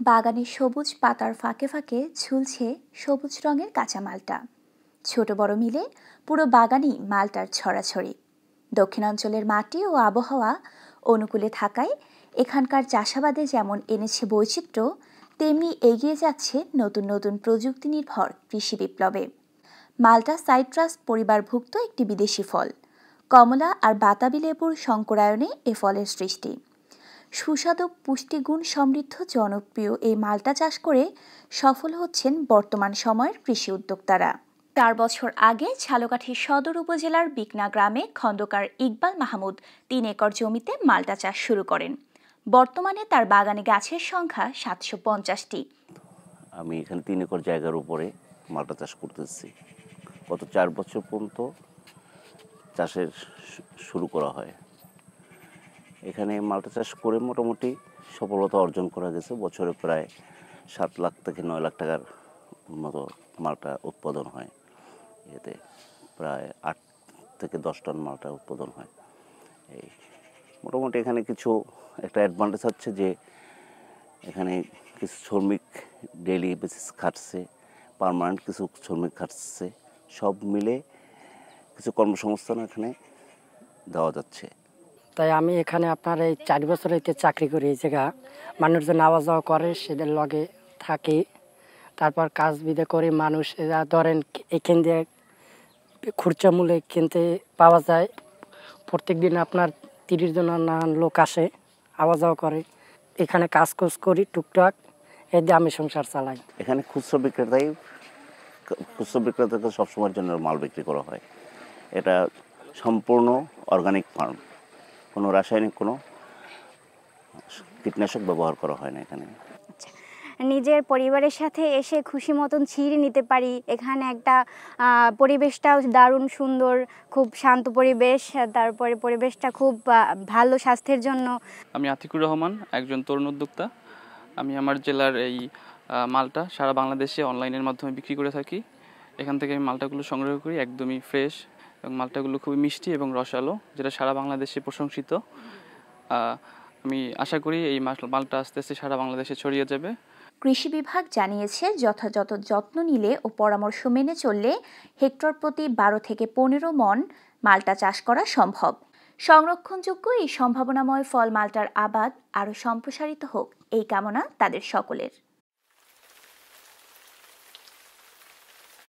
বাগানের সবুজ পাতার ফাঁকে ফাঁকে ঝুলছে সবুজ রঙের কাঁচা মালটা। ছোট বড় মিলে পুরো বাগানই মালটার ছড়াছড়ি। দক্ষিণাঞ্চলের মাটি ও আবহাওয়া অনুকূলে থাকায় এখানকার চাষাবাদে যেমন এনেছে বৈচিত্র্য, তেমনি এগিয়ে যাচ্ছে নতুন নতুন প্রযুক্তি নির্ভর কৃষি বিপ্লবে। মালটা সাইট্রাস পরিবারভুক্ত একটি বিদেশি ফল। কমলা আর বাতাবি লেবুর সংকরায়নে এ ফলের সৃষ্টি। সুস্বাদু পুষ্টিগুণ সমৃদ্ধ জনপ্রিয় এই মালটা চাষ করে সফল হচ্ছেন বর্তমান সময়ের কৃষি উদ্যোক্তারা। 4 বছর আগে ঝালকাঠি সদর উপজেলার বিকনা গ্রামে খন্দকার ইকবাল মাহমুদ 3 একর জমিতে মালটা চাষ শুরু করেন। বর্তমানে তার বাগানে গাছের সংখ্যা 750টি। আমি এখানে 3 একর জায়গার উপরে মালটা চাষ করতেছি। গত 4 বছর পর্যন্ত চাষের শুরু করা হয়। এখানে মালটা চাষ করে মোটামুটি সফলতা অর্জন করা গেছে। বছরে প্রায় 7 লাখ থেকে 9 লাখ টাকার মতো মালটা উৎপাদন হয়। এতে প্রায় 8 থেকে 10 টন মালটা উৎপাদন হয়। এই মোটামুটি এখানে কিছু একটা অ্যাডভান্টেজ হচ্ছে যে এখানে কিছু শ্রমিক ডেইলি বেসিস খাটছে, পার্মানেন্ট কিছু শ্রমিক খাটছে, সব মিলে কিছু কর্মসংস্থান এখানে দেওয়া যাচ্ছে। তাই আমি এখানে আপনার এই 4 বছর হইতে চাকরি করি। এই জায়গা মানুষজন আওয়া যাওয়া করে, সেদের লগে থাকি। তারপর কাজ বিদে করে মানুষ এরা ধরেন এখান দিয়ে খুরচা মূল্যে কিনতে পাওয়া যায়। প্রত্যেক দিন আপনার 30 জন না লোক আসে, আওয়া যাওয়া করে। এখানে কাজ করি টুকটাক, এই দিয়ে আমি সংসার চালাই। এখানে খুচরো বিক্রেতাকে সবসময়ের জন্য মাল বিক্রি করা হয়। এটা সম্পূর্ণ অর্গানিক ফার্ম, কোনো রাসায়নিক কোনো কীটনাশক ব্যবহার করা হয় না এখানে। নিজের পরিবারের সাথে এসে খুশি মতন ছিঁড়ে নিতে পারি। এখানে একটা পরিবেশটাও দারুণ সুন্দর, খুব শান্ত পরিবেশ। তারপরে পরিবেশটা খুব ভালো স্বাস্থ্যের জন্য। আমি আতিকুর রহমান, একজন তরুণ উদ্যোক্তা। আমি আমার জেলার এই মালটা সারা বাংলাদেশে অনলাইনের মাধ্যমে বিক্রি করে থাকি। এখান থেকে আমি মালটাগুলো সংগ্রহ করি, একদমই ফ্রেশ, এবং মালটাগুলো খুবই মিষ্টি এবং রসালো, যেটা সারা বাংলাদেশে প্রশংসিত। আমি আশা করি এই মালটা আস্তে আস্তে সারা বাংলাদেশে ছড়িয়ে যাবে। কৃষি বিভাগ জানিয়েছে, যথাযথ যত্ন নিলে ও পরামর্শ মেনে চললে হেক্টর প্রতি 12 থেকে 15 মণ মালটা চাষ করা সম্ভব। সংরক্ষণযোগ্য এই সম্ভাবনাময় ফল মালটার আবাদ আরও সম্প্রসারিত হোক, এই কামনা তাদের সকলের।